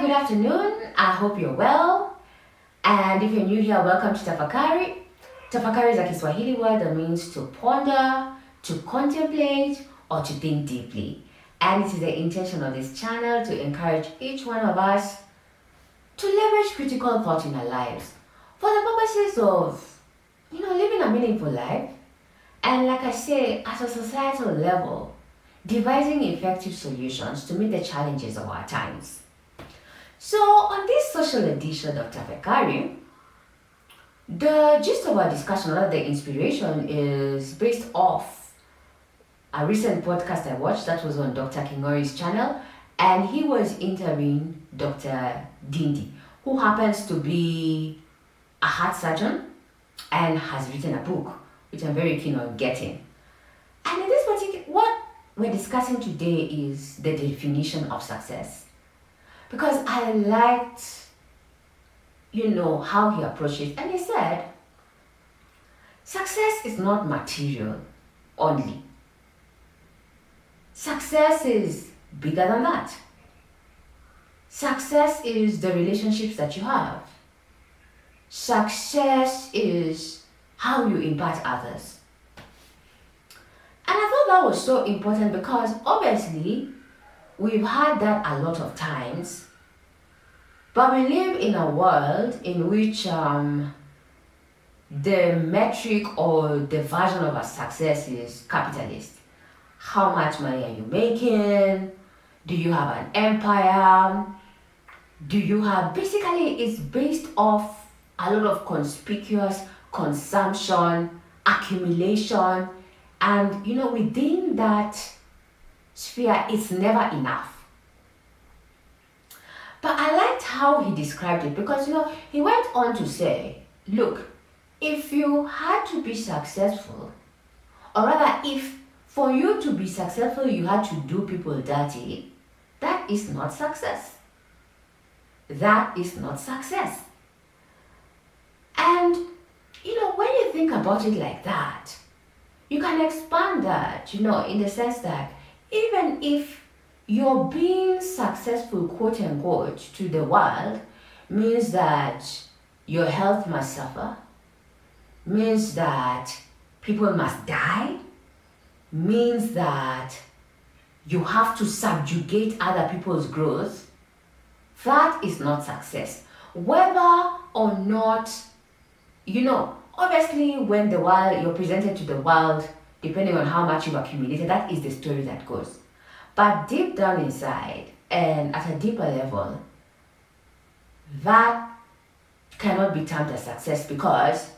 Hi, good afternoon. I hope you're well. And if you're new here, welcome to Tafakari. Tafakari is a Kiswahili word that means to ponder, to contemplate, or to think deeply. And it is the intention of this channel to encourage each one of us to leverage critical thought in our lives for the purposes of, living a meaningful life. And like I say, at a societal level, devising effective solutions to meet the challenges of our times. So, on this social edition of Tafakari, the gist of our discussion, or the inspiration, is based off a recent podcast I watched that was on Dr. Kingori's channel, and he was interviewing Dr. Dindi, who happens to be a heart surgeon and has written a book, which I'm very keen on getting. And in this particular, what we're discussing today is the definition of success. Because I liked, how he approached it. And he said, success is not material only. Success is bigger than that. Success is the relationships that you have. Success is how you impact others. And I thought that was so important because obviously, we've had that a lot of times, but we live in a world in which the metric or the version of a success is capitalist. How much money are you making? Do you have an empire? Basically it's based off a lot of conspicuous consumption, accumulation, and within that sphere, it's never enough. But I liked how he described it because he went on to say, look, if you had to be successful, or rather if for you to be successful you had to do people dirty, that is not success. That is not success. And when you think about it like that, you can expand that, in the sense that even if you're being successful, quote unquote, to the world, means that your health must suffer, means that people must die, means that you have to subjugate other people's growth, that is not success. Whether or not, obviously when you're presented to the world, depending on how much you've accumulated, that is the story that goes. But deep down inside, and at a deeper level, that cannot be termed as success because,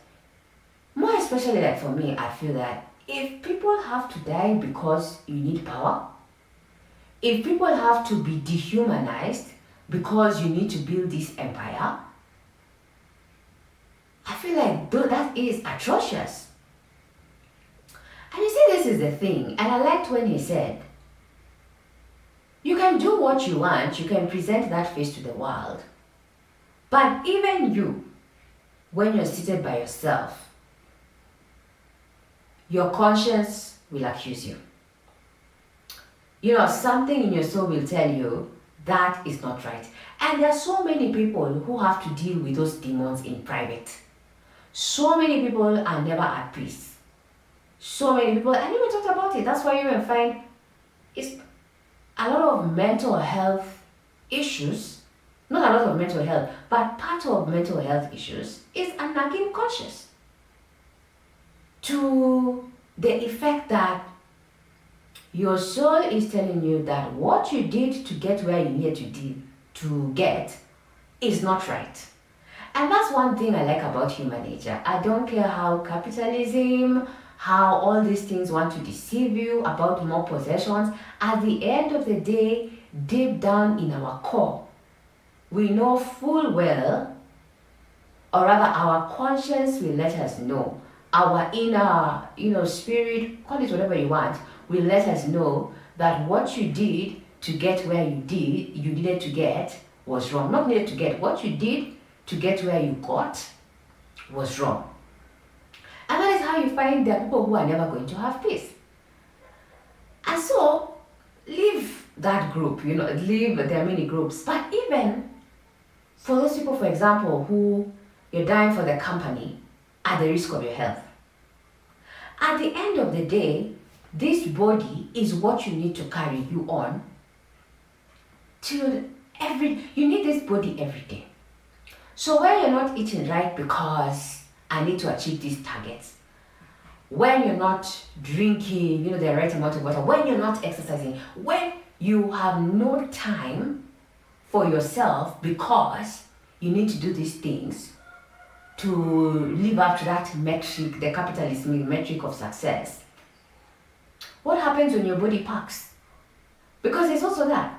more especially like for me, I feel that if people have to die because you need power, if people have to be dehumanized because you need to build this empire, I feel like that is atrocious. And you see, this is the thing, and I liked when he said, you can do what you want, you can present that face to the world, but even you, when you're seated by yourself, your conscience will accuse you. Something in your soul will tell you that is not right. And there are so many people who have to deal with those demons in private. So many people are never at peace. So many people, and even talked about it. That's why you will find it's a lot of mental health issues. Not a lot of mental health, but part of mental health issues is a nagging conscience. To the effect that your soul is telling you that what you did to get where you needed to get is not right. And that's one thing I like about human nature. I don't care how capitalism, how all these things want to deceive you about more possessions. At the end of the day, deep down in our core, we know full well, or rather our conscience will let us know, our inner, spirit, call it whatever you want, will let us know that what you did to get where you needed to get was wrong. Not needed to get, what you did to get where you got was wrong. And that is how you find there are people who are never going to have peace. And so, leave that group, there are many groups, but even For those people, for example, who you're dying for the company at the risk of your health. At the end of the day, this body is what you need to carry you on till you need this body every day. So when you're not eating right because I need to achieve these targets, when you're not drinking, the right amount of water, when you're not exercising, when you have no time for yourself because you need to do these things to live up to that metric, the capitalist metric of success, what happens when your body packs? Because it's also that.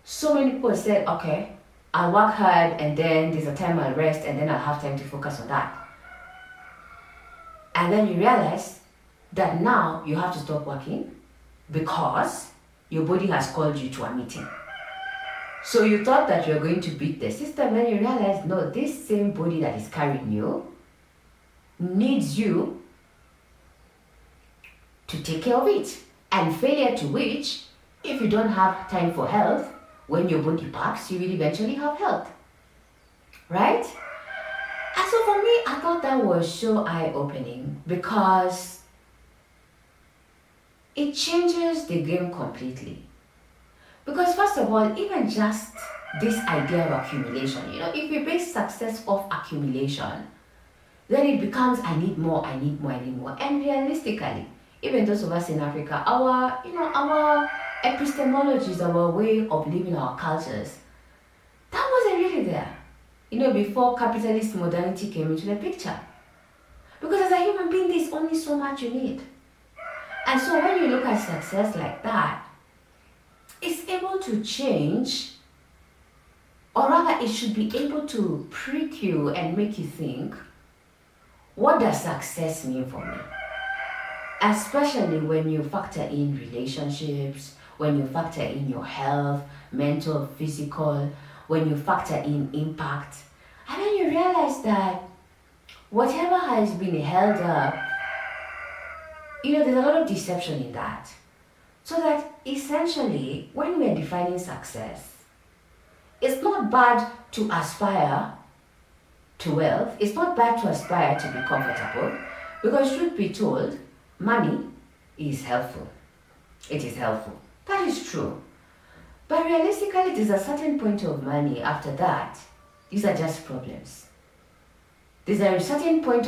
So many people said, okay, I'll work hard and then there's a time I'll rest and then I'll have time to focus on that. And then you realize that now you have to stop working because your body has called you to a meeting. So you thought that you're going to beat the system, and you realize, no, this same body that is carrying you needs you to take care of it. And failure to which, if you don't have time for health, when your body packs, you will eventually have health. Right? And so for me, I thought that was so eye-opening because it changes the game completely. Because first of all, even just this idea of accumulation, if we base success off accumulation, then it becomes I need more. And realistically, even those of us in Africa, our epistemologies, our way of living, our cultures, that wasn't really there. Before capitalist modernity came into the picture. Because as a human being, there's only so much you need. And so when you look at success like that, it's able to change, or rather it should be able to prick you and make you think, what does success mean for me? Especially when you factor in relationships, when you factor in your health, mental, physical, when you factor in impact. And then you realize that whatever has been held up, there's a lot of deception in that. So that essentially, when we're defining success, it's not bad to aspire to wealth. It's not bad to aspire to be comfortable. Because truth be told, money is helpful. It is helpful. That is true. But realistically, there's a certain point of money. After that, these are just problems. There's a certain point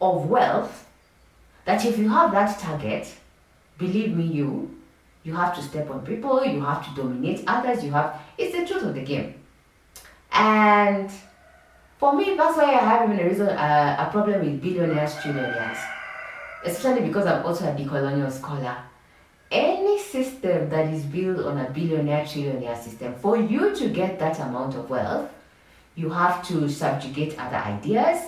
of wealth that if you have that target, believe me, you have to step on people, you have to dominate others, it's the truth of the game. And for me, that's why I have even a problem with billionaires, trillionaires. Especially because I'm also a decolonial scholar. Any system that is built on a billionaire, trillionaire system, for you to get that amount of wealth, you have to subjugate other ideas,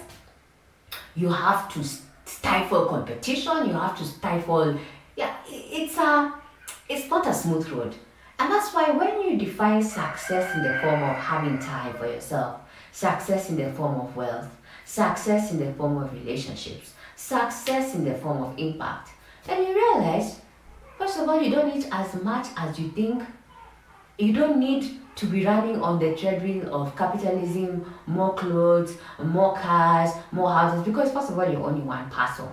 you have to stifle competition, you have to stifle, it's not a smooth road. And that's why when you define success in the form of having time for yourself, success in the form of wealth, success in the form of relationships, success in the form of impact, then you realize, first of all, you don't need as much as you think. You don't need to be running on the treadmill of capitalism, more clothes, more cars, more houses, because first of all, you're only one person.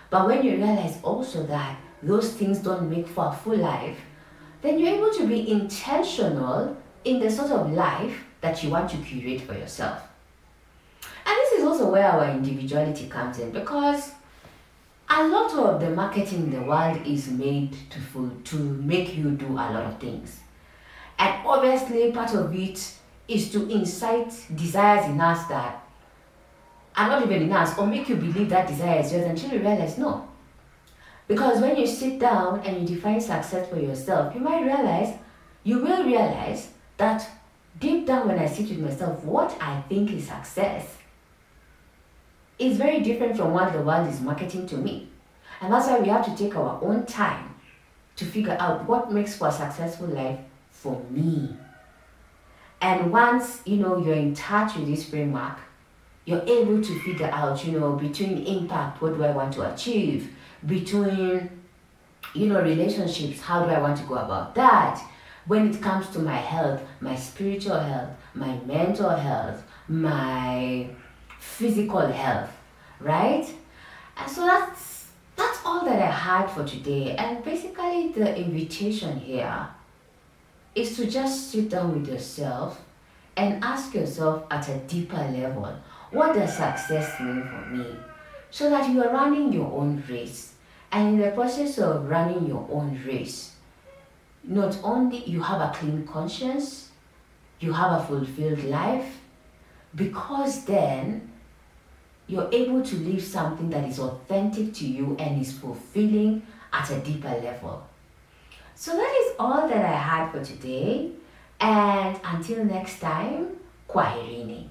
But when you realize also that those things don't make for a full life, then you're able to be intentional in the sort of life that you want to curate for yourself. And this is also where our individuality comes in, because a lot of the marketing in the world is made to make you do a lot of things. And obviously part of it is to incite desires in us that are not even in us, or make you believe that desire is yours until you realize no. Because when you sit down and you define success for yourself, you will realize that deep down when I sit with myself, what I think is success is very different from what the world is marketing to me. And that's why we have to take our own time to figure out what makes for a successful life for me. And once you're in touch with this framework, you're able to figure out between impact, what do I want to achieve, between relationships, how do I want to go about that, when it comes to my health, my spiritual health, my mental health, my physical health, right? And so that's all that I had for today. And basically the invitation here is to just sit down with yourself and ask yourself at a deeper level, what does success mean for me? So that you are running your own race. And in the process of running your own race, not only you have a clean conscience, you have a fulfilled life, because then you're able to live something that is authentic to you and is fulfilling at a deeper level. So that is all that I had for today. And until next time, kwaherini.